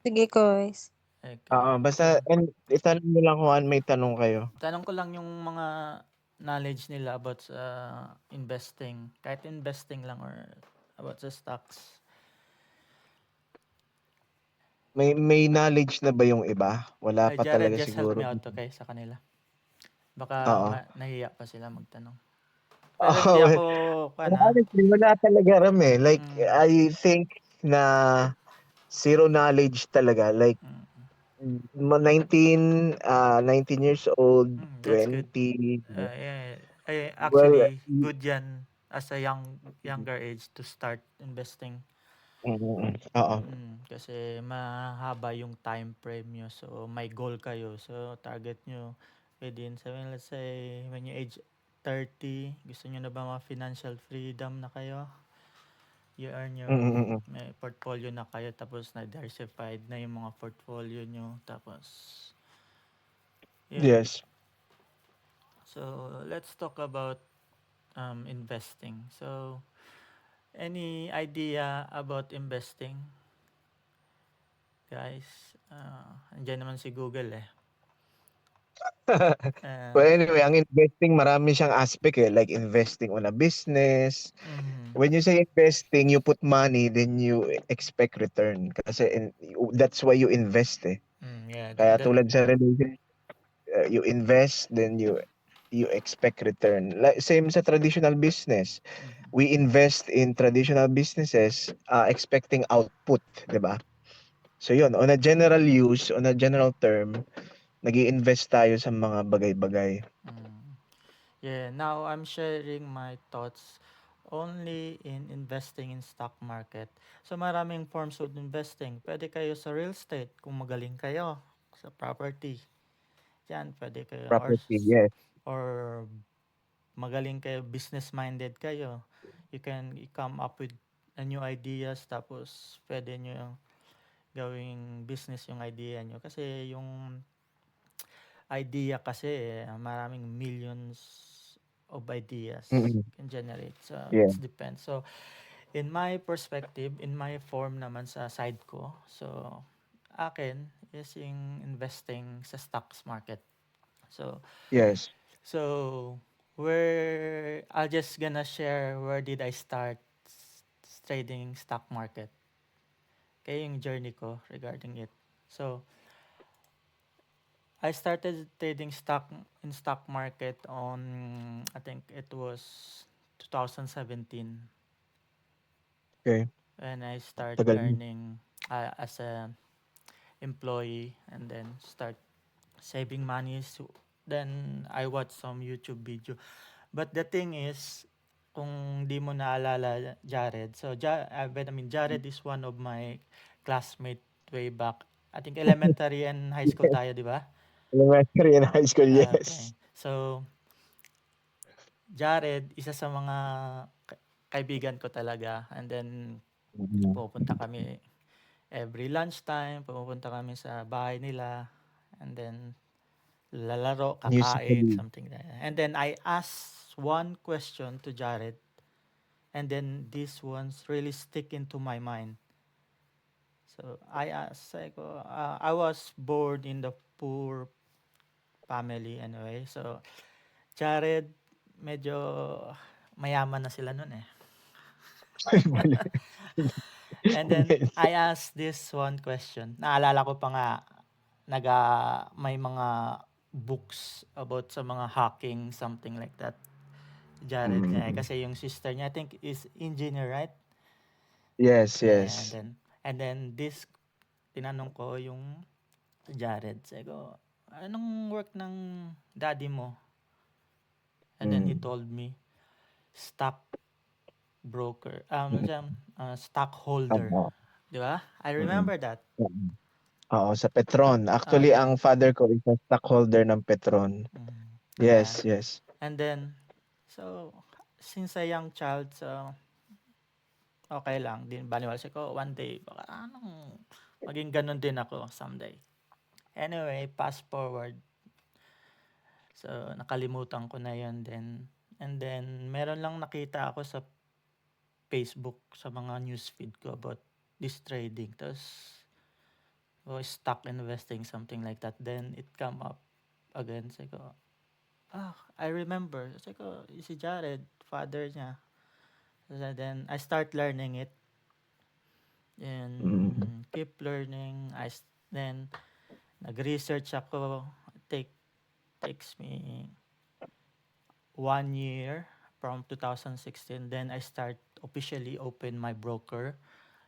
Sige, guys. Oo, Okay. basta So, itanong niyo lang kung may tanong kayo. tanong ko lang yung mga knowledge nila about sa investing. Kahit investing lang or about sa stocks. May knowledge na ba yung iba? Wala pa Jared, talaga just help siguro. me out, okay, sa kanila. Baka Oo. nahiya pa sila magtanong. Pero hindi Oo, ako, honestly, wala talaga like, mm, I think na zero knowledge talaga, like, mm, 19 years old, that's good. 20, Yeah, well, actually, good yan as a younger age to start investing. oo. Kasi mahaba yung time frame nyo. So, may goal kayo. So, target nyo within, let's say, when you age 30, gusto nyo na ba mga financial freedom na kayo? You earn your Mm. may portfolio na kayo, tapos na-diversified na yung mga portfolio nyo. Tapos, yun. Yes. So, let's talk about investing. So, any idea about investing? Guys, andyan naman si Google eh. Well, anyway, ang investing marami siyang aspect like investing on a business. When you say investing, you put money, then you expect return. Kasi that's why you invest eh. Yeah, Kaya tulad sa relationship, you invest, then you expect return. Like same sa traditional business. We invest in traditional businesses expecting output, 'di ba? So yun, on a general use, on a general term, nag-i-invest tayo sa mga bagay-bagay. Yeah, now I'm sharing my thoughts only in investing in stock market. So maraming forms of investing. Pwede kayo sa real estate kung magaling kayo sa property. Yan, pwede kayo Property, yes. or magaling kayo, business minded kayo. You can come up with a new ideas, tapos pwede nyo gawing business yung idea nyo. Kasi yung idea kasi maraming millions of ideas Mm-mm. can generate. So, Yeah. it depends. So, in my perspective, in my form naman sa side ko, so, akin is yung investing sa stocks market. So, Yes. so where I'll just gonna share where did I start trading stock market. Kaya yung journey ko regarding it. So, I started trading stock market on, I think it was 2017, Okay. when I start Tagal mo. earning as a employee, and then start saving money. So then I watch some YouTube video. But the thing is, kung di mo naalala, Jared. So Jared is one of my classmate way back. I think elementary and high school tayo, di ba? Elementary and high school, Okay. yes. So Jared, isa sa mga kaibigan ko talaga. And then pupunta kami every lunchtime, pupunta kami sa bahay nila. And then lalaro, kakain, Musically. something like that. And then I asked one question to Jared, and then these ones really stick into my mind. So I asked, I was born in the poor family anyway. So Jared, medyo mayaman na sila nun eh. And then I asked this one question. Naalala ko pa nga, may mga books about sa mga hacking, something like that. Jared niya. Kasi yung sister niya, I think, is engineer, right? Yes, Yeah, yes. and then this, tinanong ko yung Jared. Sabi ko, anong work ng daddy mo? And then he told me, stock broker, stockholder. Oo. Di ba? I Mm. remember that. Oo, sa Petron. Oh, Actually, yeah. ang father ko is a stockholder ng Petron. Yeah. Yes, yes. And then, so, since a young child, so, okay lang. Din baliwala ko, one day, baka maging ganun din ako someday. Anyway, fast forward. So, nakalimutan ko na yun then. And then, meron lang nakita ako sa Facebook, sa mga newsfeed ko about this trading. Tapos, or stock investing, something like that. Then it come up again. Sabi ko, I remember. Sabi ko, si Jared, father niya. So then I start learning it Mm. and keep learning. Then nag-research ako. Takes me 1 year from 2016. Then I start officially open my broker.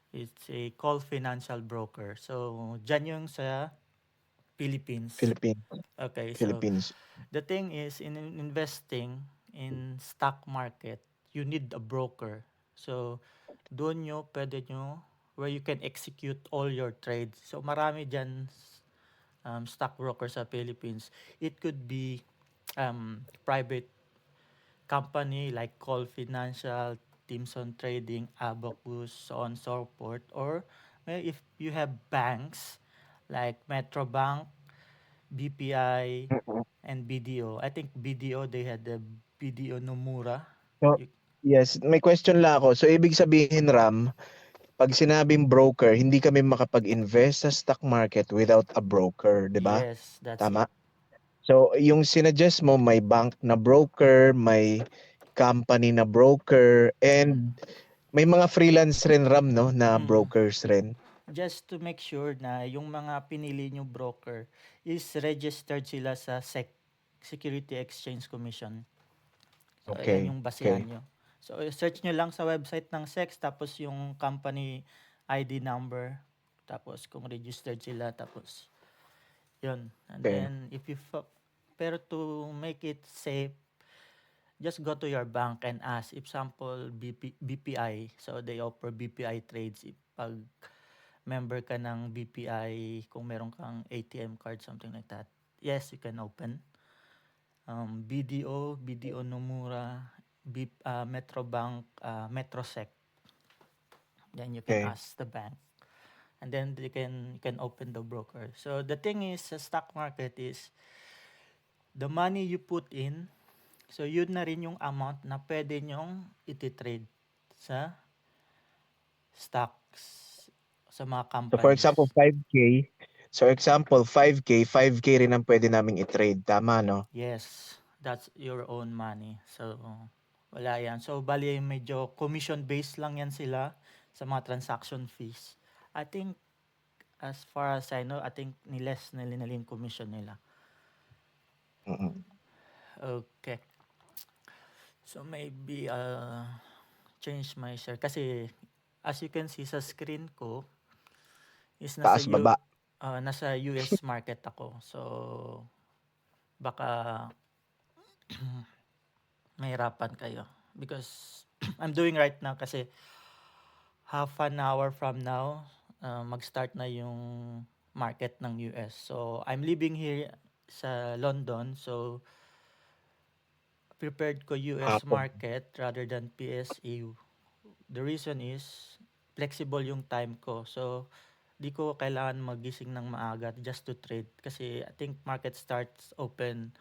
It's a call financial broker. So, dyan yung sa Philippines. Philippines. Okay, so Philippines. the thing is in investing in stock market, you need a broker. So, doon nyo, pwede nyo, where you can execute all your trades. So, marami dyan stockbroker sa Philippines. It could be private company like Call Financial, Timson Trading, Abacus, so on and so forth. Or if you have banks like Metrobank, BPI, Mm. and BDO. I think BDO, they had the BDO Nomura. So, You, yes, may question lang ako. So, ibig sabihin, Ram, pag sinabing broker, hindi kami makapag-invest sa stock market without a broker, di ba? yes, that's it. Tama? So, yung sinuggest mo, may bank na broker, may company na broker, Mm. and may mga freelance rin, Ram, no, na Mm. brokers rin. Just to make sure na yung mga pinili nyo broker is registered sila sa Security Exchange Commission. So, ayan Okay, yung basihan okay. nyo. So, search nyo lang sa website ng SEC, tapos yung company ID number, tapos kung registered sila, tapos yun. And Okay. then, pero to make it safe, just go to your bank and ask. If sample BPI, so they offer BPI trades. If pag member ka ng BPI, kung meron kang ATM card, something like that, yes, you can open. BDO Nomura, Metrobank, Metrosec. Then you can Okay. ask the bank. And then you can open the broker. So the thing is, sa stock market is, the money you put in, so yun na rin yung amount na pwede nyong iti-trade sa stocks, sa mga So, for example, companies. 5K. So, example, 5K rin ang pwede naming i-trade. Tama, no? Yes, that's your own money. So, wala yan. So, bali medyo commission-based lang yan sila sa mga transaction fees. I think, as far as I know, I think niles nila yung commission nila. Mm-mm. Okay. So, maybe change my share. Kasi, as you can see sa screen ko, is Taas, baba. nasa US market ako. So, baka mahirapan kayo. Because, I'm doing right now kasi half an hour from now, mag-start na yung market ng US. So, I'm living here sa London. So, prepared ko US Hapon. market rather than PSE. The reason is, flexible yung time ko. So, di ko kailangan magising ng maaga just to trade. Kasi I think market starts open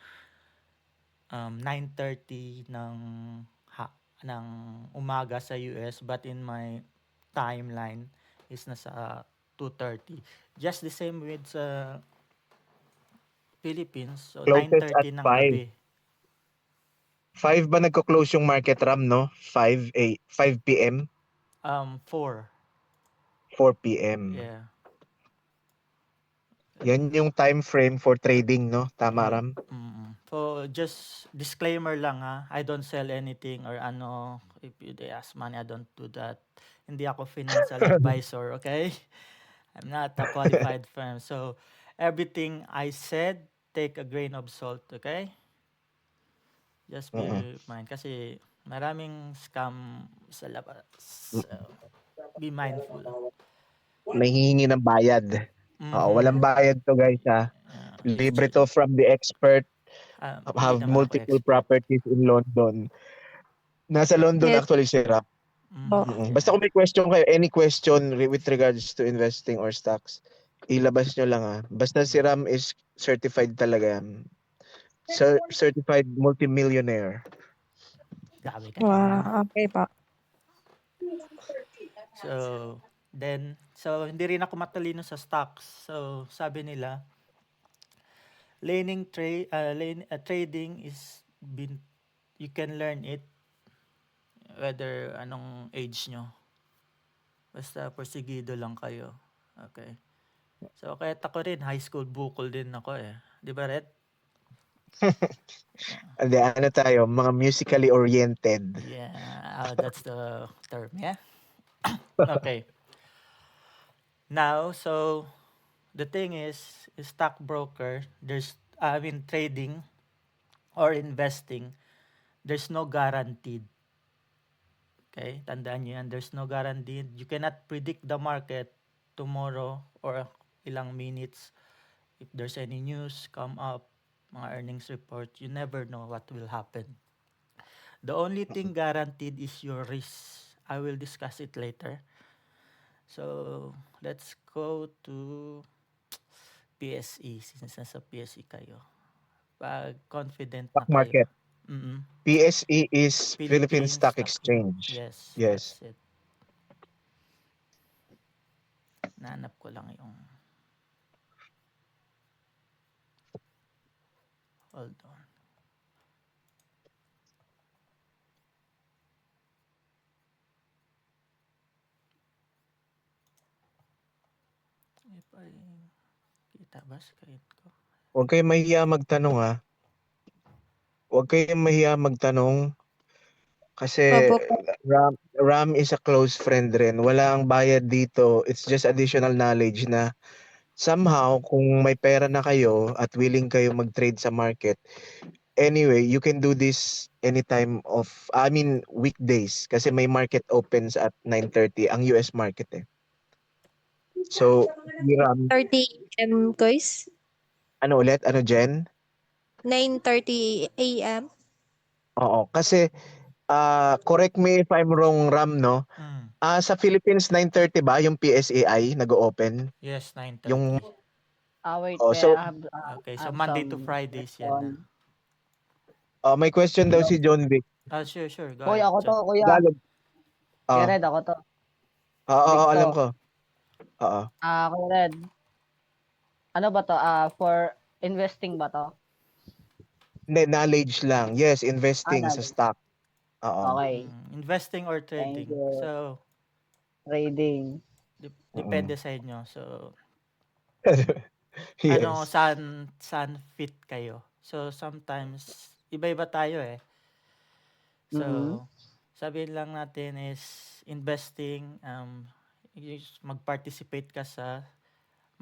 9:30 ng umaga sa US, but in my timeline is nasa 2:30. Just the same with sa Philippines, so Closes at 9:30 ng 5. gabi. 5 ba nagko-close yung market, Ram, no? 5 p.m.? 4. 4 p.m. Yeah. Yan yung time frame for trading, no? Tama, Yeah. Ram? So, just disclaimer lang ha, I don't sell anything or ano, if they ask money, I don't do that. Hindi ako financial advisor, okay? I'm not a qualified firm. So, everything I said, take a grain of salt, okay? Just Mm-mm. be mind. Kasi maraming scam sa labas. So, Mm. be mindful. May hihingi ng bayad. Oo, walang Mm-hmm. bayad to, guys, ha? Libre to from the expert. Hindi Have naman ako multiple expert. properties in London. Nasa London Yes actually si Ram. po. Mm-hmm. Basta Yeah. kung may question kayo, any question with regards to investing or stocks, ilabas nyo lang, ha? Basta si Ram is certified talaga yan. Certified multimillionaire. Grabe ka naman. Wow, okay po. So, Then, so hindi rin ako matalino sa stocks. So, sabi nila, trading is you can learn it whether anong age nyo. Basta porsigido lang kayo. Okay. So, kahit ako rin, high school bukol din ako eh. Di ba, Red? Hindi, ano tayo, mga musically oriented. Yeah, that's the term, yeah? Okay. Now, so, the thing is stockbroker, trading or investing, there's no guaranteed. Okay? Tandaan nyo yan, there's no guaranteed. You cannot predict the market tomorrow or ilang minutes. If there's any news come up, mga earnings report, you never know what will happen. The only thing guaranteed is your risk. I will discuss it later. So, let's go to PSE since nasa PSE kayo. Pag confident na Stock kayo. market. PSE is Philippine Stock Exchange. Yes, Yes. that's it. Nahanap ko lang yung hold on. If I kita ba screen ko? Huwag kayong mahiya magtanong ha. Huwag kayong mahiya magtanong kasi Opo po. Ram is a close friend rin. Wala ang bayad dito. It's just additional knowledge na somehow kung may pera na kayo at willing kayo mag-trade sa market, anyway, you can do this anytime weekdays kasi may market opens at 9:30 ang US market eh. So, si Ram, 30 AM, guys. ano ulit? Ano, Jen? 9:30 AM. Oo, kasi correct me if I'm wrong, Ram, no? Sa Philippines 9:30 ba yung PSAI nag-open? Yes, 9:30. Yung Wait, so I have, Okay, I so have Monday to some Fridays yan na. question. may question daw si John Vic. Sure. Go Kuya, ahead, ako to, John. kuya. Tagalog. Kuya Red, ako to. Oo, Vic alam to. ko. Oo. Kuya Red. Ano ba to? For investing ba to? Hindi, knowledge lang. Yes, investing sa Knowledge. stock. Oo. Okay. Investing or trading. Thank you. So, Trading. depende sa inyo. So, Yes. ano, saan fit kayo. So, sometimes, iba-iba tayo eh. So, sabihin lang natin is investing, mag-participate ka sa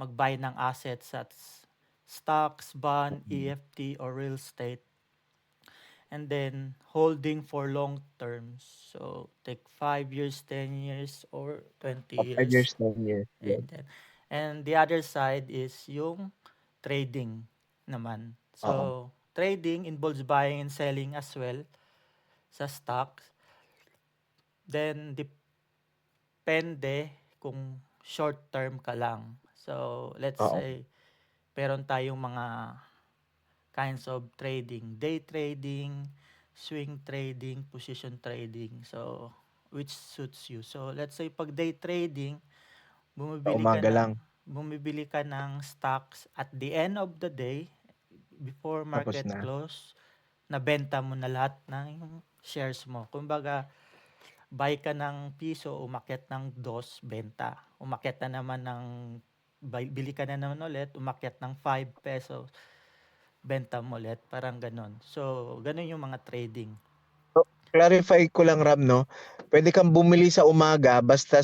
mag-buy ng assets at stocks, bond, EFT, or real estate. And then, holding for long terms. So, take 5 years, 10 years, or 20 5 years. years, 10 years. And, then, and the other side is yung trading naman. So, trading involves buying and selling as well sa stocks. Then, depende kung short term ka lang. So, let's say, meron tayong mga kinds of trading. Day trading, swing trading, position trading. So, which suits you. So, let's say pag day trading, bumibili ka ng stocks at the end of the day, before market na. close, nabenta mo na lahat ng shares mo. Kumbaga, buy ka ng piso, umakyat ng 2, benta. Umakyat na naman ng, bili ka na naman ulit, umakyat ng 5 pesos, benta mo ulit. Parang ganon. So, ganon yung mga trading. Clarify ko lang, Ram, no? Pwede kang bumili sa umaga basta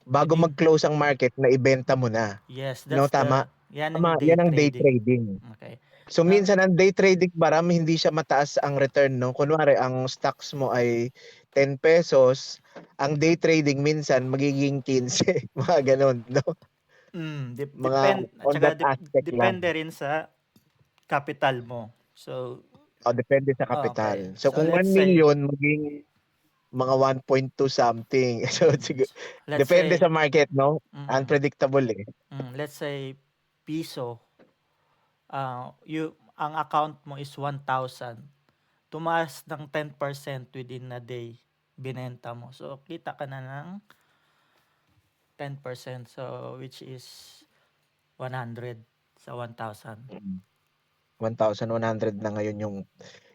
bago mag-close ang market na ibenta mo na. Yes, No, tama? Yan Tama, ang yan ang day trading. Okay. So minsan ang day trading Ram, hindi siya mataas ang return, no? Kunwari ang stocks mo ay 10 pesos, ang day trading minsan magiging 15, mga ganon, no? Depende rin sa capital mo. So, depende sa kapital. okay. So, So, kung 1 let's say, million, maging mga 1.2 something. So, let's depende say, sa market, no? Unpredictable eh. let's say, piso, ang account mo is 1,000. Tumaas ng 10% within a day, binenta mo. So, kita ka na ng 10%. So, which is 100 sa 1,000. 1,100 na ngayon yung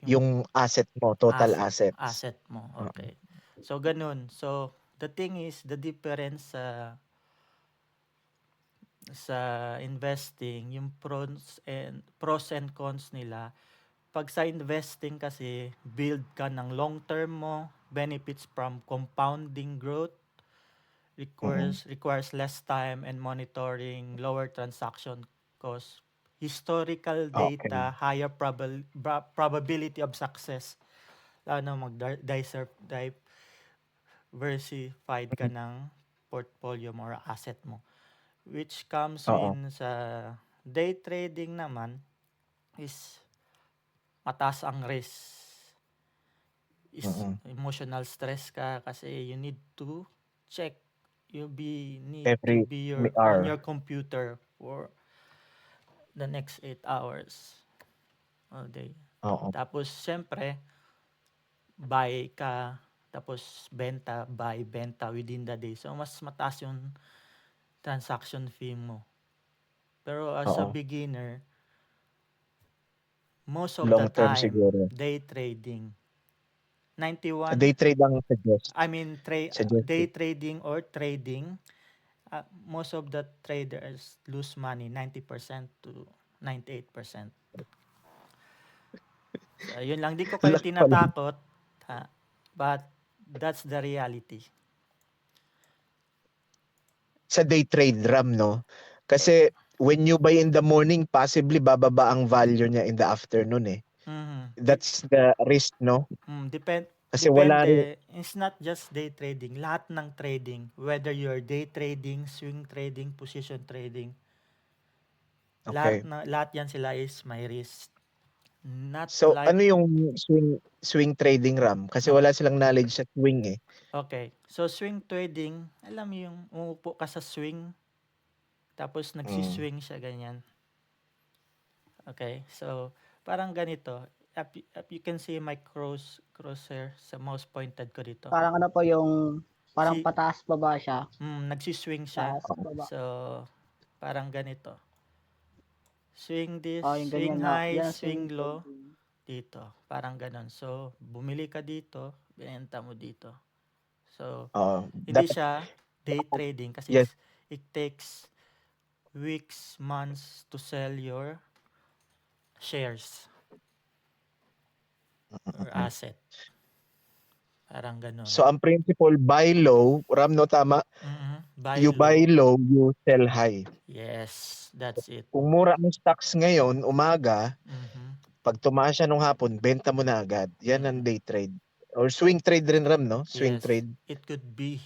Yung asset mo, total assets. asset mo. Oo. Okay. So, ganun. So, the thing is, the difference sa investing, yung pros and cons nila. Pag sa investing kasi, build ka ng long term mo, benefits from compounding growth, requires less time and monitoring, lower transaction cost, historical data, Okay. higher probability of success. Lalo na diversified ka ng portfolio mo or asset mo. Which comes Oo. in sa day trading naman is mataas ang risk. Is emotional stress ka kasi you need to check. Need to Every be hour. on your computer for the next 8 hours all day. Oo. Tapos, syempre, buy ka, tapos benta, buy, benta within the day. So, mas mataas yung transaction fee mo. Pero as a Oo. beginner, most of Long the term time, siguro. day trading. 91, Day trade ang suggest. I mean, day Suggested. trading or trading, most of the traders lose money, 90% to 98%. So, yun lang. Di ko kayo Laki pala. tinatakot, but that's the reality. Sa day trade, Ram, no? Kasi when you buy in the morning, possibly bababa ang value niya in the afternoon eh. That's the risk, no? Kasi wala rin. Depende. It's not just day trading. Lahat ng trading, whether you're day trading, swing trading, position trading, Okay. lahat yan sila is may risk. Not So, like, ano yung swing trading, Ram? Kasi wala silang knowledge sa swing eh. okay. So, swing trading, alam mo yung umupo ka sa swing, tapos nagsiswing siya ganyan. Okay. So, parang ganito. If you can see my crosshair sa mouse pointed ko dito. Parang ano po yung, parang pataas baba siya. Nagsiswing siya. Taas baba. So, parang ganito. Swing this, Yung swing ganyan na. high, Yan, swing swing low. trading. Dito. Parang ganon. So, bumili ka dito, binenta mo dito. So, hindi siya day trading kasi Yes. it takes weeks, months to sell your shares or asset. Parang ganon. So, ang principle, buy low, Ram, no, tama? Buy buy low, you sell high. Yes, that's it. Kung mura ang stocks ngayon, umaga, pag tumaas siya nung hapon, benta mo na agad. Yan ang day trade. Or swing trade rin, Ram, no? Swing Yes, trade. it could be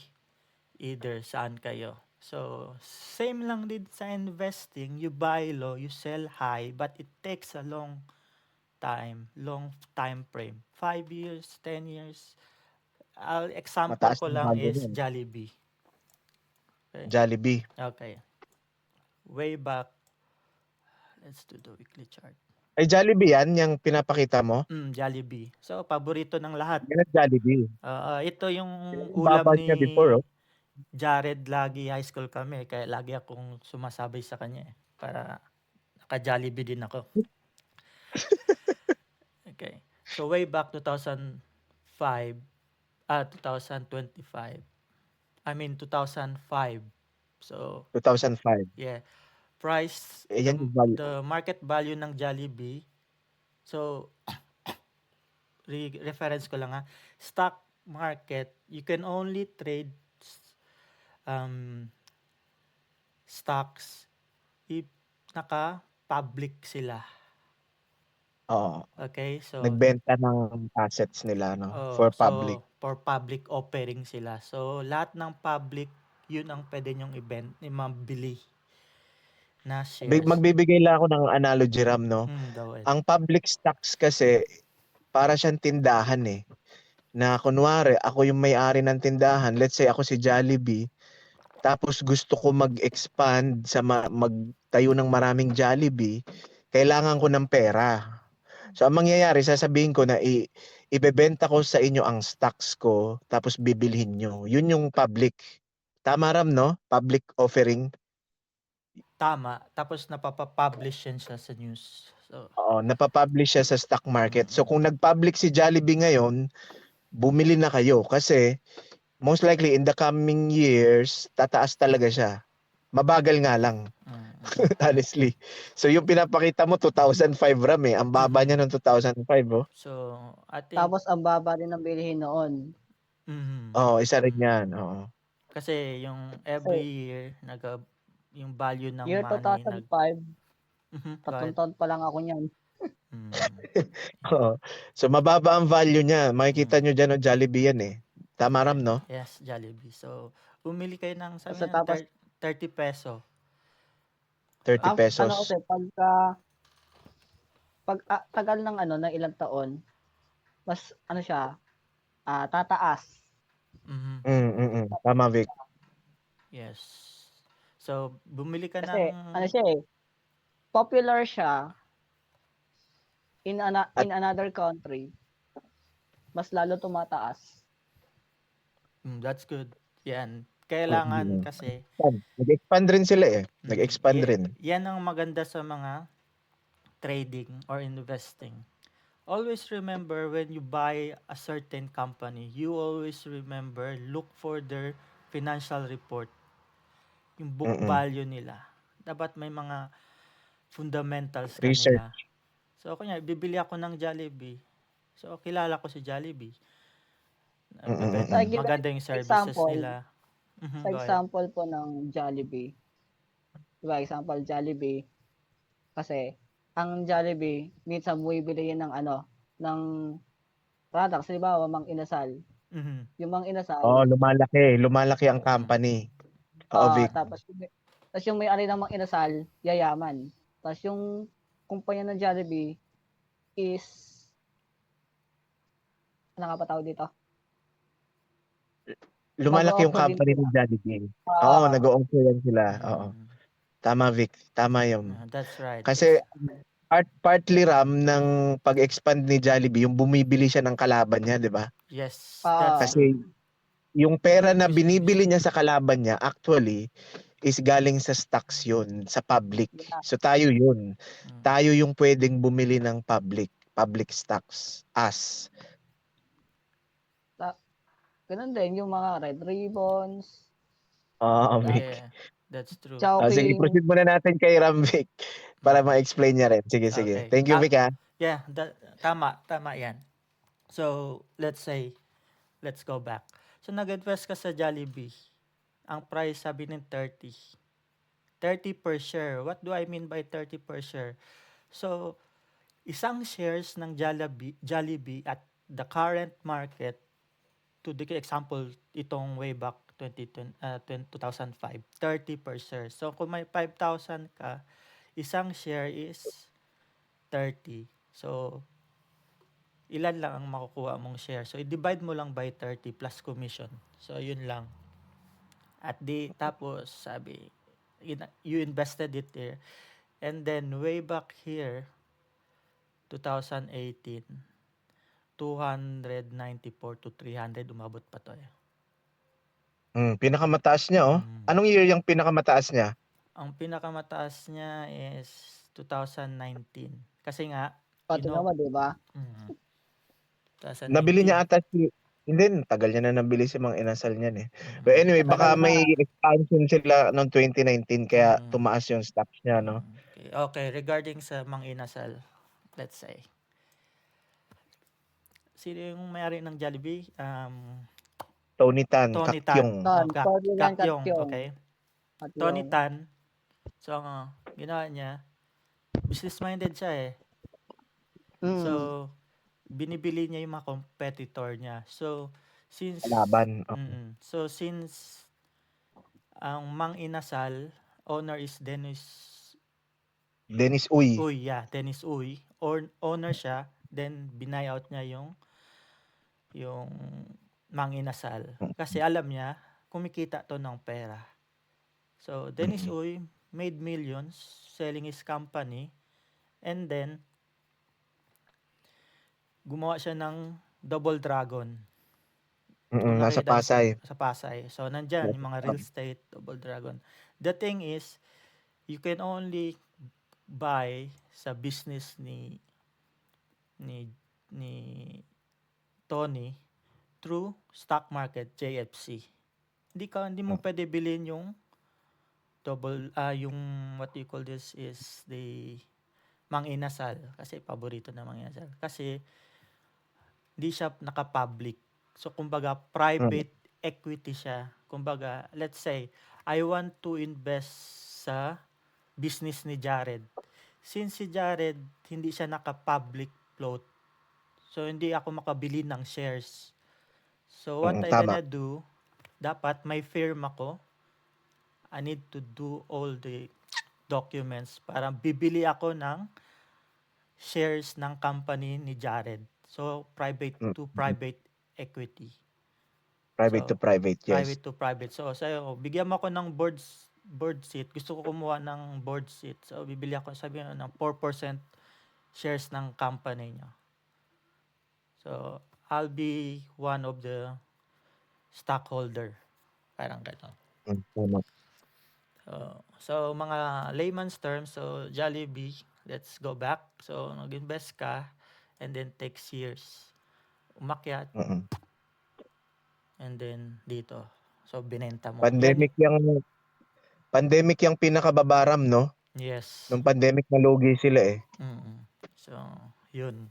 either saan kayo. So, same lang din sa investing. You buy low, you sell high, but it takes a long time frame. 5 years, 10 years. Example Mataas ko ang lang value is nun. Jollibee. Jollibee. Okay. Way back, let's do the weekly chart. Ay, Jollibee yan, yung pinapakita mo? Jollibee. So, paborito ng lahat. Yan ang Jollibee. Ito yung Baba ulam niya ni before, oh. Jared, lagi high school kami, kaya lagi akong sumasabay sa kanya para naka-Jollibee din ako. Okay. So way back 2025, I mean 2005. So 2005. yeah, price, Yan yung value. the market value ng Jollibee. So reference ko lang stock market, you can only trade stocks if naka-public sila. Oo. Okay, so Nagbenta ng assets nila, no? For public. So, for public offering sila. So, lahat ng public, yun ang pwede nyong mabili na shares. Magbibigay lang ako ng analogy, Ram, no? Go ahead. Ang public stocks kasi, para siyang tindahan eh. Na kunwari, ako yung may-ari ng tindahan. Let's say ako si Jollibee. Tapos gusto ko mag-expand sa magtayo ng maraming Jollibee. Kailangan ko ng pera. So, ang mangyayari, sasabihin ko na ibebenta ko sa inyo ang stocks ko, tapos bibilhin nyo. Yun yung public. Tama Ram, no? Public offering. Tama. Tapos napapapublish yan siya sa news. So, Oo, napapublish siya sa stock market. So Mm. kung nag-public si Jollibee ngayon, bumili na kayo kasi most likely in the coming years, tataas talaga siya. Mabagal nga lang, honestly. So yung pinapakita mo 2005 Ram eh. Ang baba niya noong 2005 oh. So, I think, Tapos ang baba din ng bilihin noon. Oo, isa rin yan. Oo. kasi yung every year, yung value ng Year money, 2005, go ahead. 3 taon pa lang ako niyan. Mm. Oo. So mababa ang value niya. Makikita nyo dyan o Jollibee yan eh. Tama Ram, no? Yes, Jollibee. So, bumili kayo ng sabi Kasi niya, tapos 30 peso. 30 pesos. ano kasi tagal ng ng ilang taon, mas ano siya, tataas. Tama, Vic. Yes. So, bumili ka Kasi ng... siya popular siya in another country. Mas lalo tumataas. that's good. Yan. Kailangan kasi... Nag-expand rin sila eh. Nag-expand rin. Yan ang maganda sa mga trading or investing. Always remember when you buy a certain company, you always remember, look for their financial report. Yung book value nila. Dapat may mga fundamentals Research. kanila. So, kunya, bibili ako ng Jollibee. So, kilala ko si Jollibee. Maganda yung services nila. Sa example po ng Jollibee. Diba, example Jollibee. Kasi, ang Jollibee, minsan bumibili yan ng products. Diba, Mang Inasal. Yung Mang Inasal. Lumalaki. Lumalaki ang company. Vic. Tapos yung may-ari ng Mang Inasal, yayaman. Tapos yung kumpanya ng Jollibee is ano nga pa tawag dito? Lumalaki yung Nag-o-offer din company sila. ng Jollibee. Oo, nag-o-offer yan sila. Oo. Tama, Vic. Tama yun. That's right. Kasi partly Ram ng pag-expand ni Jollibee, yung bumibili siya ng kalaban niya, di ba? Yes, that's true. Kasi yung pera na binibili niya sa kalaban niya, actually, is galing sa stocks yun, sa public. So tayo yun. Tayo yung pwedeng bumili ng public stocks. Us. Ganun din yung mga Red Ribbons. Vic. Yeah, that's true. Sige, proceed muna natin kay Ram, Vic, para ma-explain niya rin. Sige. Okay. Thank you, Vic, ha? Yeah, tama yan. So, let's go back. So, nag-invest ka sa Jollibee. Ang price sabi ng 30. 30 per share. What do I mean by 30 per share? So, isang shares ng Jollibee at the current market, to the example, itong way back 2005, 30 per share. So, kung may 5,000 ka, isang share is 30. So, ilan lang ang makukuha mong share. So, i-divide mo lang by 30 plus commission. So, yun lang. At tapos, sabi, you invested it there. And then, way back here, 2018, 294 to 300, umabot pa to eh. Pinakamataas niya, oh. Anong year yung pinakamataas niya? Ang pinakamataas niya is 2019. Kasi nga, Naman, di ba? 2019. Nabili niya ata hindi, tagal niya na nabili si Mang Inasal niyan eh. But anyway, baka may expansion sila noong 2019 kaya tumaas yung stocks niya, no? Okay, regarding sa Mang Inasal, let's say. Sino yung may-ari ng Jollibee? Tony Tan, Tony Kakyong. Tan. Kakyong. Okay. Tony Tan. So, ginawa niya, business-minded siya eh. So, binibili niya yung mga competitor niya. So, since ang Mang Inasal, owner is Dennis Uy. Dennis Uy. Owner siya, then binayout niya yung Mang Inasal. Kasi alam niya, kumikita to ng pera. So, Dennis Uy made millions selling his company, and then gumawa siya ng Double Dragon. Kung Nasa nakita niyo po Pasay. sa Pasay. So, nandiyan yung mga real estate, Double Dragon. The thing is, you can only buy sa business ni ni Tony through stock market, JFC. Hindi mo pwede bilhin yung yung what you call this is the Mang Inasal. Kasi paborito na Mang Inasal. Kasi hindi siya naka-public. So, kumbaga, private equity siya. Kumbaga, let's say, I want to invest sa business ni Jared. Since si Jared, hindi siya naka-public float, so hindi ako makabili ng shares. So, what I Tama. gonna do, dapat may firm ako. I need to do all the documents para bibili ako ng shares ng company ni Jared. So, private to private equity. Private So, to private, yes. private to private. So, sa'yo, bigyan mo ako ng board seat. Gusto ko kumuha ng board seat. So, bibili ako, sabi ng 4% shares ng company niya. So, I'll be one of the stockholder. Parang gano'n. Tama. So, mga layman's terms, so Jollibee, let's go back. So, nag-invest ka and then takes years. Umakyat and then dito. So, binenta mo. Pandemic yung pinakababaram, no? Yes. Nung pandemic nalugi sila eh. So, yun.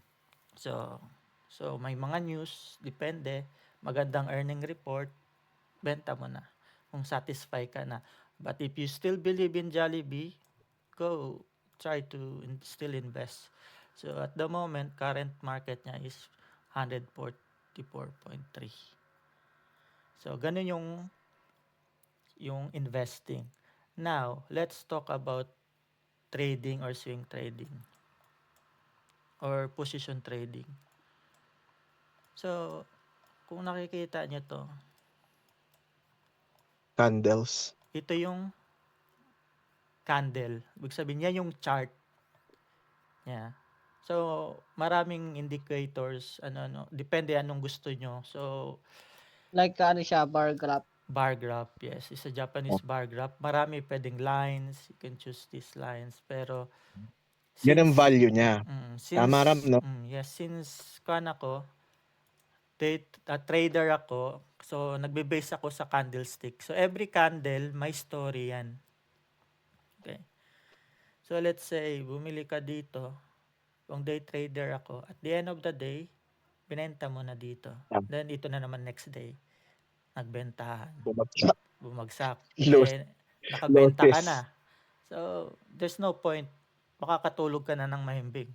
So, may mga news, depende. Magandang earning report, benta mo na. Kung satisfy ka na. But if you still believe in Jollibee, go try to still invest. So, at the moment, current market niya is 144.3. So, ganun yung investing. Now, let's talk about trading or swing trading or position trading. So, kung nakikita nyo to, Candles. ito yung candle. Ibig sabihin, yan yung chart. Yeah. So, maraming indicators, depende anong gusto nyo. So, Like ano siya, bar graph. bar graph, yes. It's a Japanese bar graph. Marami pwedeng lines. You can choose these lines. Pero, Yan ang value niya. Tama ram, no? Yes, since trader ako, so nagbe-base ako sa candlestick. So, every candle, may story yan. Okay. So, let's say, bumili ka dito. Kung day trader ako, at the end of the day, binenta mo na dito. Then, ito na naman next day. Nagbentahan. Bumagsak. Nakabenta ka na. So, there's no point. Makakatulog ka na ng mahimbing.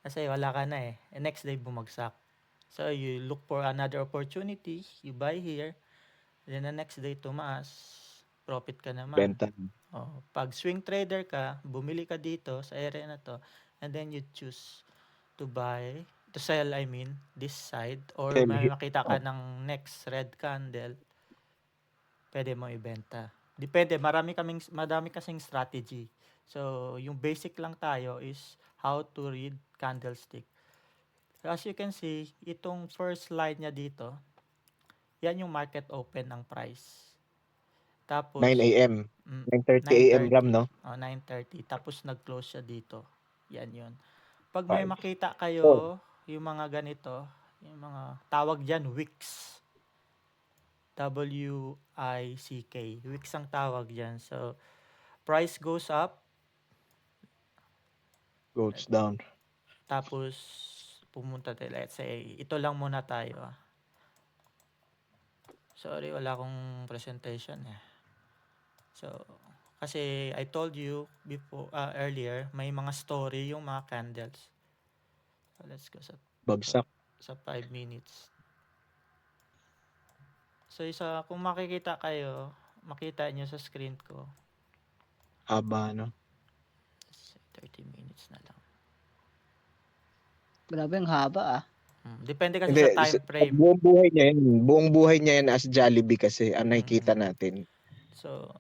Kasi wala ka na eh. And next day, bumagsak. So, you look for another opportunity. You buy here. Then, the next day, tumaas. Profit ka naman. Benta. Pag swing trader ka, bumili ka dito sa area na to, and then you choose to sell, this side, or may makita ka ng next red candle, pwede mo ibenta. Depende, marami kasing strategy. So, yung basic lang tayo is how to read candlestick. So, as you can see, itong first line niya dito, yan yung market open ng price. Tapos, 9 a.m. 9:30 a.m. gram, no? 9:30. Tapos, nag-close siya dito. Yan yun. Pag may makita kayo, yung mga ganito, yung mga tawag dyan, wicks. W-I-C-K. Wicks ang tawag dyan. So, price goes up. Goes down. Tapos, pumunta tayo. Let's say, ito lang muna tayo. Sorry, wala akong presentation eh. So, kasi I told you earlier, may mga story yung mga candles. So, let's go Bagsak. sa 5 minutes. So, kung makikita kayo, makita nyo sa screen ko. Haba, no? 30 minutes na lang. Grabe ang haba ah. Depende kasi sa time frame. Buong buhay niya yan as Jollibee kasi ang nakikita natin. So,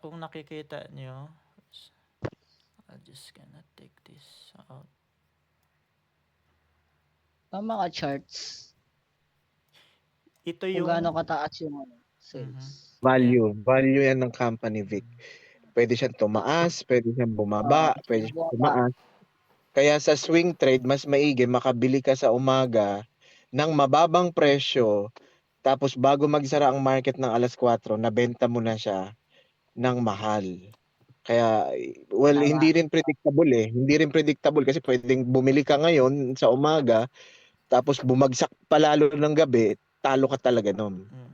kung nakikita nyo, I'm just gonna take this out. Ang mga charts. ito Kung yung gaano kataas yung Mhm. sales. Value yan ng company, Vic. Pwede siyang tumaas, pwede siyang bumaba, pwede siyang tumaas. Kaya sa swing trade, mas maigi makabili ka sa umaga ng mababang presyo, tapos bago magsara ang market ng 4:00, nabenta mo na siya ng mahal. Kaya, well, Tama. hindi rin predictable eh. Hindi rin predictable kasi pwedeng bumili ka ngayon sa umaga, tapos bumagsak palalo ng gabi, talo ka talaga nun. Mm.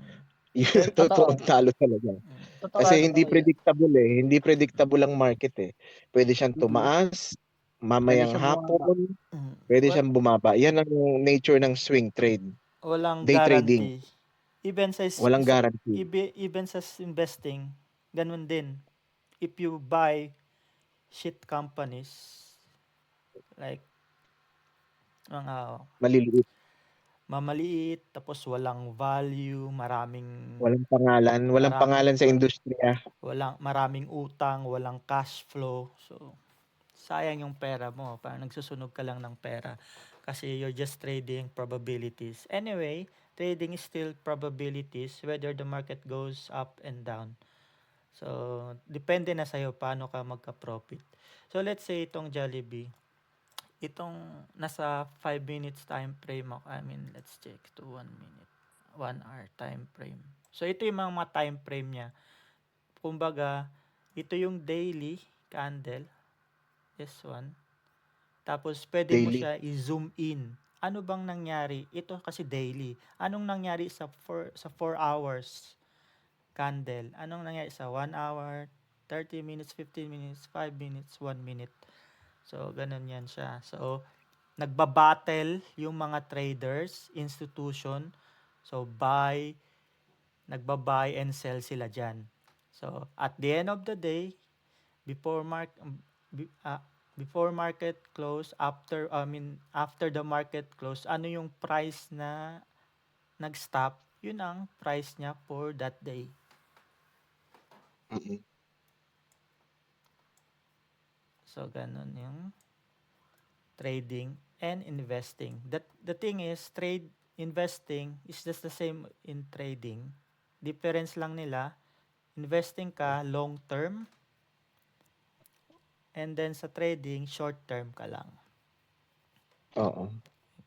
Yun, Totoo. totoong talo talaga. Mm. Totoo, Kasi hindi totoo yan. predictable eh. Hindi predictable ang market eh. Pwede siyang Mm. tumaas, Pwede mamayang siya bumaba. hapon, Mm. pwede siyang bumaba. Yan ang nature ng swing trade. Walang Day trading. guarantee. Even sa Walang guarantee. even sa investing, ganun din. If you buy shit companies like mga Maliliit. mamaliit, tapos walang value, maraming Walang pangalan. Walang Marami- pangalan sa industriya. maraming utang, walang cash flow. So sayang yung pera mo. Parang nagsusunog ka lang ng pera kasi you're just trading probabilities. Anyway, trading is still probabilities whether the market goes up and down. So, depende na sa'yo paano ka magka-profit. So, let's say itong Jollibee, itong nasa 5 minutes time frame ako. I mean, let's check to 1 minute. 1 hour time frame. So, ito yung mga time frame niya. Kumbaga, ito yung daily candle. This one. Tapos, pwede mo Daily. siya i-zoom in. Ano bang nangyari? Ito kasi daily. Anong nangyari sa 4 hours candle? Anong nangyari sa 1 hour, 30 minutes, 15 minutes, 5 minutes, 1 minute? So, ganun yan siya. So, nagbabattle yung mga traders, institution. So, nagba-buy and sell sila dyan. So, at the end of the day, before market close, after the market close, ano yung price na nag-stop, yun ang price niya for that day. Mm-mm. So, ganun yung trading and investing. The thing is, investing is just the same in trading. Difference lang nila, investing ka long term, and then sa trading, short term ka lang. Oo.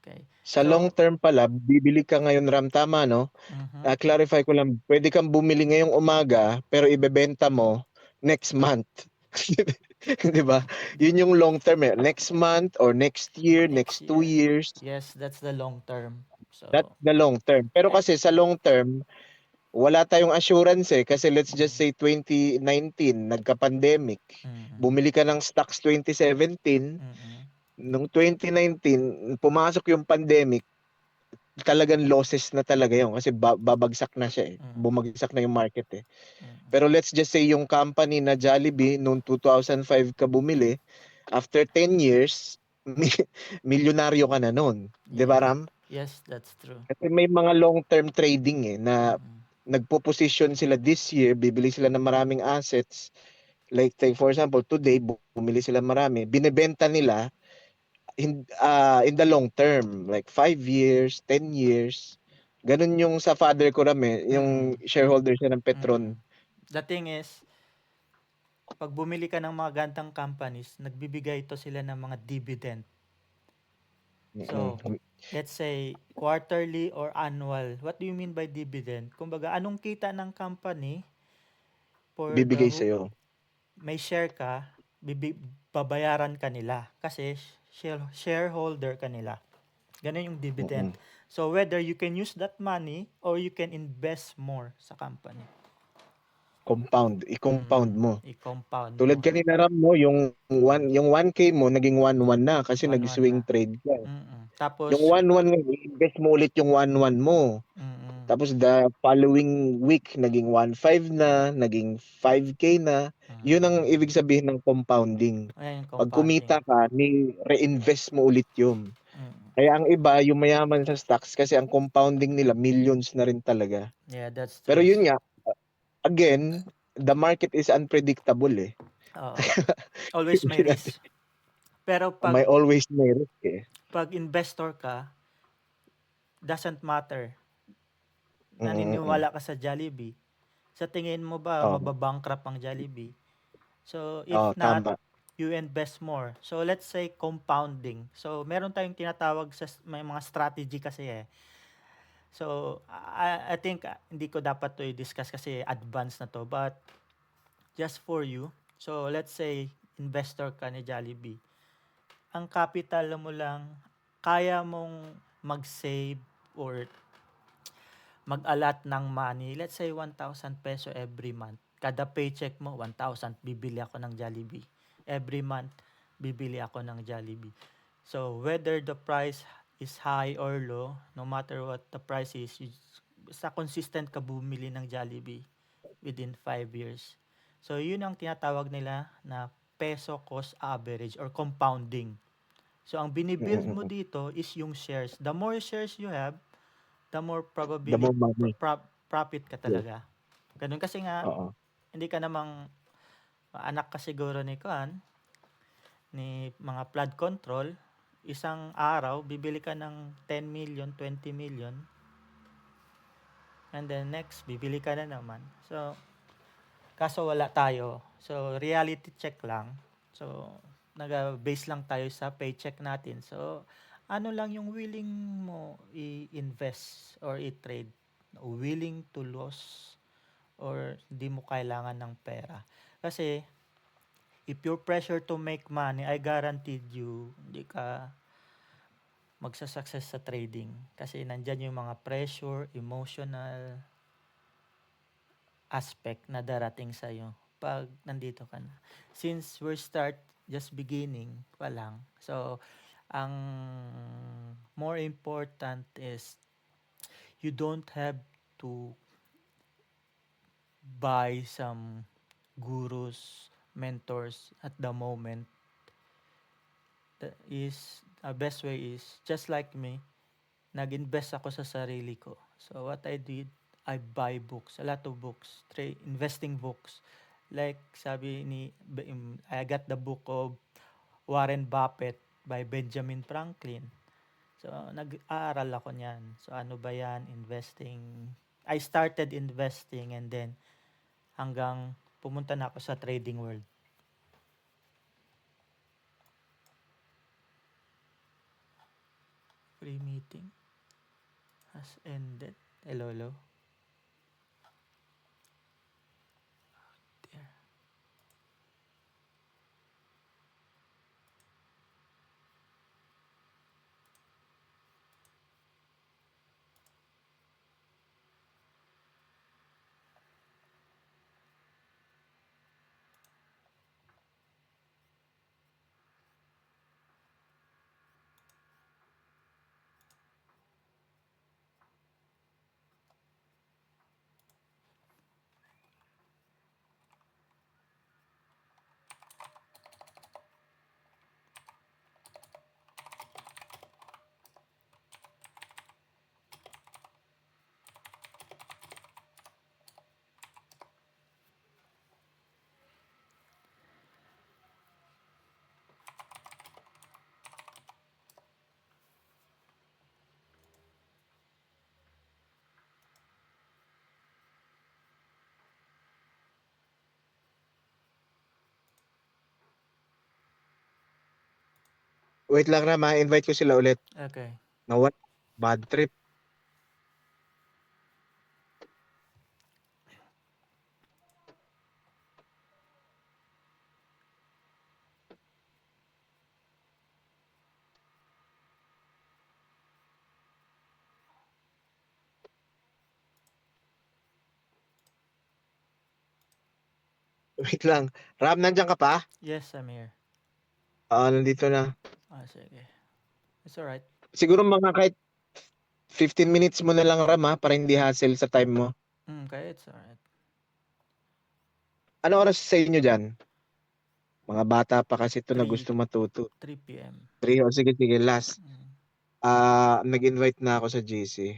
Okay. Sa So, long term pala, bibili ka ngayon, Ram, tama, no? mhm. Clarify ko lang, pwede kang bumili ngayong umaga, pero ibebenta mo next month. Di ba? Yun yung long term eh. Next month or next year, next 2 years. Yes, that's the long term. So, That's the long term. Pero kasi sa long term, wala tayong assurance eh. Kasi let's just say 2019, nagka-pandemic. Bumili ka ng stocks 2017. Nung 2019, pumasok yung pandemic, talagang losses na talaga yun kasi babagsak na siya eh. Bumagsak na yung market eh. Pero let's just say yung company na Jollibee noong 2005 ka bumili, after 10 years, milyonaryo ka na noon. 'Di ba, Ram? yes, that's true. Kasi may mga long-term trading eh na nagpo-position sila this year, bibili sila ng maraming assets. Like for example, today bumili sila marami, binebenta nila in the long term, like 5 years, 10 years. Ganun yung sa father ko Ram eh, yung shareholder siya ng Petron. The thing is, pag bumili ka ng mga gantang companies, nagbibigay ito sila ng mga dividend. So, let's say quarterly or annual. What do you mean by dividend? Kumbaga, anong kita ng company for Bibigay sa'yo. may share ka, babayaran ka nila kasi shareholder ka nila. Ganun yung dividend. So, whether you can use that money or you can invest more sa company. I-compound mo. I-compound Tulad mo. kanina Ram mo, yung 1K mo naging 1-1 na kasi 1-1 nag-swing na. trade ka. Tapos, Yung 1-1 invest mo ulit yung 1-1 mo. Tapos the following week naging 1-5 na, naging 5K na. Yun ang ibig sabihin ng compounding. ayan, Pag compounding. kumita ka, reinvest mo ulit yun. Kaya ang iba, yung mayaman sa stocks kasi ang compounding nila millions na rin talaga. Yeah, that's true. Pero yun nga, again, the market is unpredictable eh. Always may risk. Pero pag May always may risk eh. pag investor ka, doesn't matter. naniniwala ka sa Jollibee, sa tingin mo ba Oo. mababankrupt ang Jollibee? So, if Oo, not, tama. you invest more. So, let's say compounding. So, meron tayong tinatawag sa may mga strategy kasi eh. So, I think hindi ko dapat to i-discuss kasi advanced na to. But, just for you, so let's say investor ka ni Jollibee. Ang capital mo lang, kaya mong mag-save or mag-allot ng money, let's say 1,000 peso every month. Kada paycheck mo, 1,000, bibili ako ng Jollibee. Every month, bibili ako ng Jollibee. So, whether the price is high or low, no matter what the price is, basta consistent ka bumili ng Jollibee within 5 years. So, yun ang tinatawag nila na peso cost average or compounding. So, ang binibuild mo dito is yung shares. The more shares you have, the more The more money. profit ka talaga. Ganun kasi nga, Oo. hindi ka namang anak ka siguro ni Kuan, ni mga flood control, isang araw, bibili ka ng 10 million, 20 million, and then next, bibili ka na naman. So, kaso wala tayo. So, reality check lang. So, nag-base lang tayo sa paycheck natin. So, ano lang yung willing mo i-invest or i-trade? Willing to lose or hindi mo kailangan ng pera. Kasi, if you're pressure to make money, I guaranteed you, hindi ka magsa-success sa trading. Kasi nandyan yung mga pressure, emotional aspect na darating sa'yo pag nandito ka na. Since we're just beginning pa lang. So, ang more important is you don't have to buy some gurus, mentors at the moment. The best way is just like me, nag-invest ako sa sarili ko. So what I did, I buy books, a lot of books, investing books. Like sabi ni, I got the book of Warren Buffett by Benjamin Franklin. So nag-aaral ako niyan. So ano ba yan? Investing. I started investing and then hanggang pumunta na ako sa trading world. Free meeting has ended. Hello, hello. There. Wait lang na, ma-invite ko sila ulit. Okay. Nawala. Bad trip. Wait lang. Ram, nandiyan ka pa? Yes, I'm here. Nandito na. Sige. It's alright. Siguro mga kahit 15 minutes mo na lang, Ram, ha, para hindi hassle sa time mo. Okay, it's alright. Ano oras sa inyo dyan? Mga bata pa kasi ito na 3 gusto matuto. 3 p.m. 3, sige, last. Mm. Nag-invite na ako sa GC.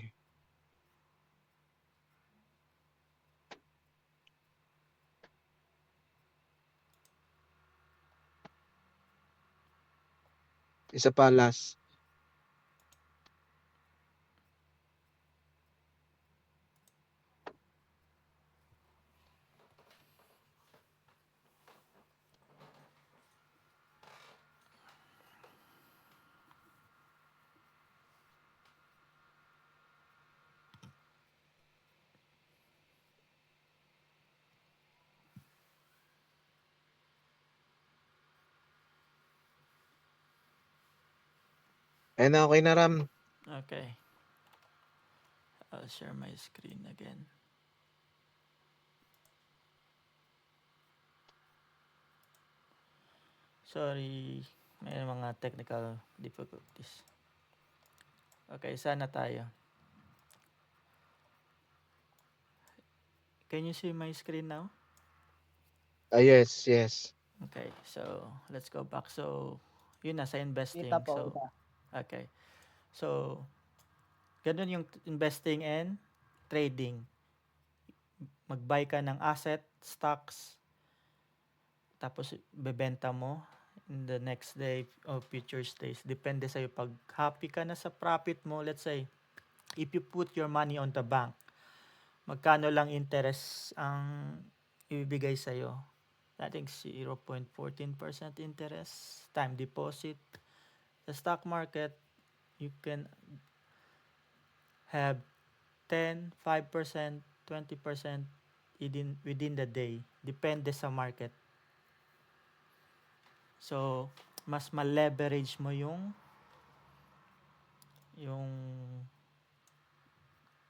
Isa pa, last. Ayan na, okay na, Ram. Okay. I'll share my screen again. Sorry, may mga technical difficulties. Okay, sana tayo. Can you see my screen now? Yes, yes. Okay, so let's go back. So, yun na sa investing. Kita po, So, kita. okay. So, ganun yung investing and trading. Mag-buy ka ng asset, stocks, tapos bebenta mo in the next day or future days. Depende sa'yo. Pag happy ka na sa profit mo, let's say, if you put your money on the bank, magkano lang interest ang ibibigay sa'yo? I think 0.14% interest, time deposit. Sa stock market, you can have 10, 5%, 20% within the day. Depende sa market. So, mas ma-leverage mo yung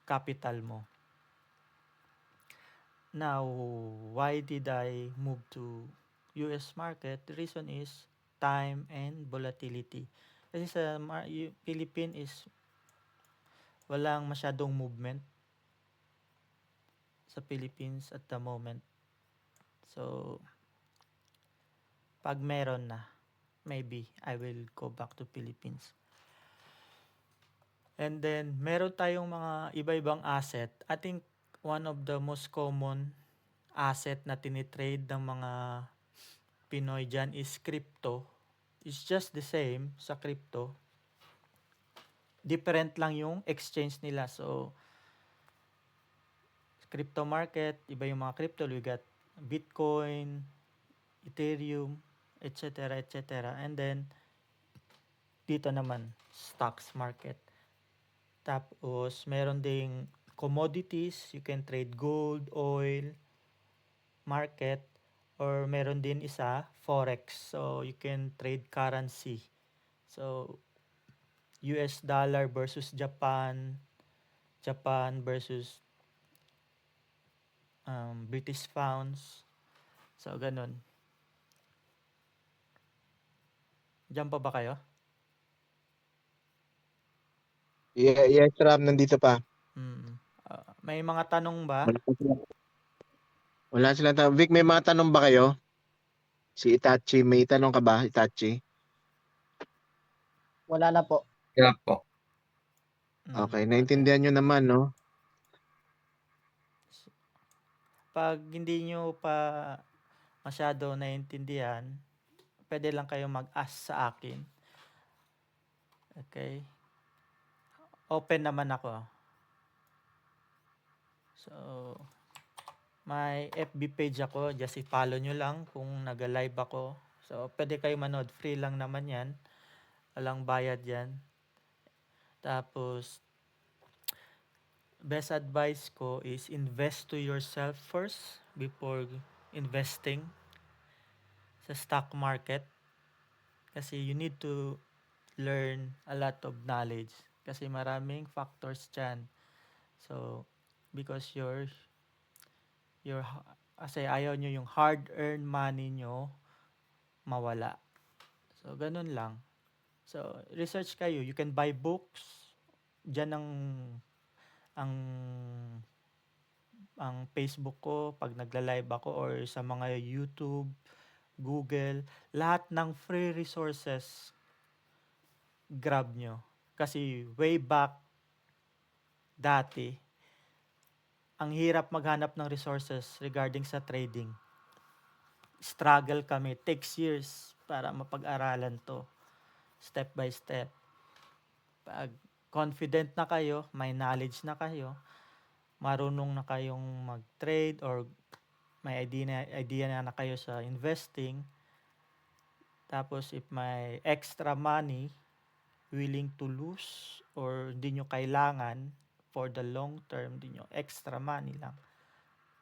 capital mo. Now, why did I move to US market? The reason is time and volatility. Kasi sa Philippines is walang masyadong movement sa Philippines at the moment. So, pag meron na, maybe I will go back to Philippines. And then, meron tayong mga iba-ibang asset. I think one of the most common asset na tinitrade ng mga Pinoy dyan is crypto. It's just the same sa crypto. Different lang yung exchange nila. So, crypto market, iba yung mga crypto. We got Bitcoin, Ethereum, etc. etc. And then, dito naman, stocks market. Tapos, meron ding commodities. You can trade gold, oil, market, or meron din isa, forex. So, you can trade currency. So, US dollar versus Japan, Japan versus British pounds. So, ganun. Diyan pa ba kayo? Yes, Ram, nandito pa. May mga tanong ba? Wala silang tanong. Vic, may mga tanong ba kayo? Si Itachi, may tanong ka ba, Itachi? Wala na po. Kaya po. Okay, naintindihan nyo naman, no? Pag hindi nyo pa masyado naiintindihan, pwede lang kayo mag-ask sa akin. Okay? Open naman ako. So, may FB page ako. Just i-follow nyo lang kung nag-live ako. So, pwede kayo manood. Free lang naman yan. Walang bayad yan. Tapos, best advice ko is invest to yourself first before investing sa stock market. Kasi you need to learn a lot of knowledge. Kasi maraming factors dyan. So, because kasi ayaw nyo yung hard-earned money nyo mawala. So, ganun lang. So, research kayo. You can buy books. Diyan ang Facebook ko pag nagla-live ako or sa mga YouTube, Google, lahat ng free resources grab nyo. Kasi way back dati, ang hirap maghanap ng resources regarding sa trading. Struggle kami. Takes years para mapag-aralan to. Step by step. Pag confident na kayo, may knowledge na kayo, marunong na kayong mag-trade or may idea na kayo sa investing, tapos if may extra money, willing to lose or hindi nyo kailangan for the long term, hindi nyo extra money lang,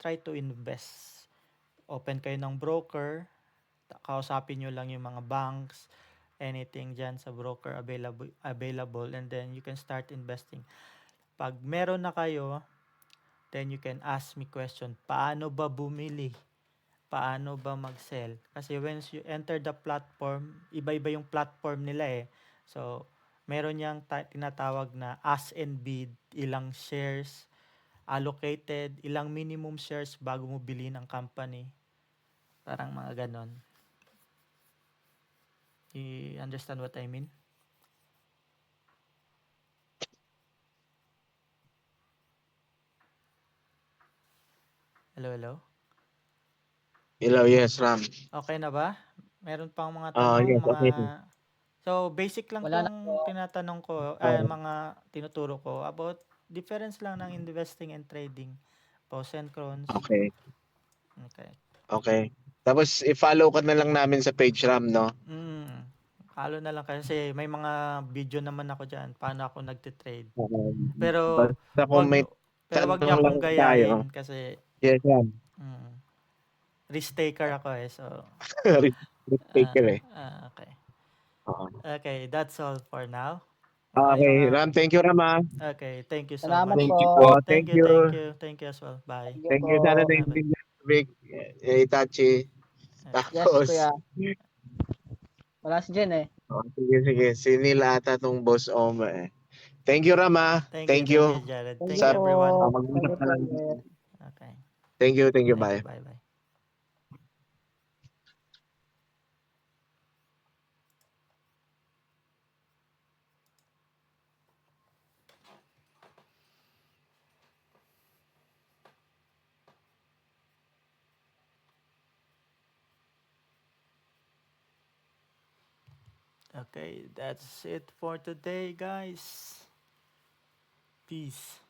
try to invest. Open kayo ng broker, kausapin nyo lang yung mga banks, anything dyan sa broker available, and then you can start investing. Pag meron na kayo, then you can ask me question, paano ba bumili? Paano ba mag-sell? Kasi once you enter the platform, iba-iba yung platform nila eh. So, meron yang tinatawag na ask and bid, ilang shares allocated, ilang minimum shares bago mo bilhin ang company. Parang mga ganon. You understand what I mean? Hello? Hello, yes, Ram. Okay na ba? Meron pang mga tanong, Yes, mga... okay. So, basic lang Wala na tong po. tinatanong ko, Oo. mga tinuturo ko about difference lang ng investing and trading. Pros and cons. Okay. Okay. Okay. Tapos i-follow ka na lang namin sa page, Ram, no? Halo na lang kasi may mga video naman ako dyan, paano ako nagtitrade. Okay. Pero Basta kung wag may nyo, pero wag niyo tanong lang akong tayo. gayahin kasi Yes, Ram. risk taker ako eh. So, Risk taker eh. okay. Oo. Okay, that's all for now. Okay, Ram, thank you, Ram, ah. Okay, thank you so Salamat much. Thank po. you po. Thank you, thank you. Thank you as well. Bye. Thank you Thank po. you. Sana Bye-bye. naiintindihan mo, Vic. Itachi. Yes, Tapos, kuya. Wala si Jen eh. sige. Sinila ata tong boss Oma eh. Thank you, Ram, ah. Thank you, Jared. Thank Thank you you, Sa, po. everyone. Thank mag-usap you na po lang. ulit. Okay. Thank you, Thank you. bye. Bye-bye. Okay, that's it for today, guys. Peace.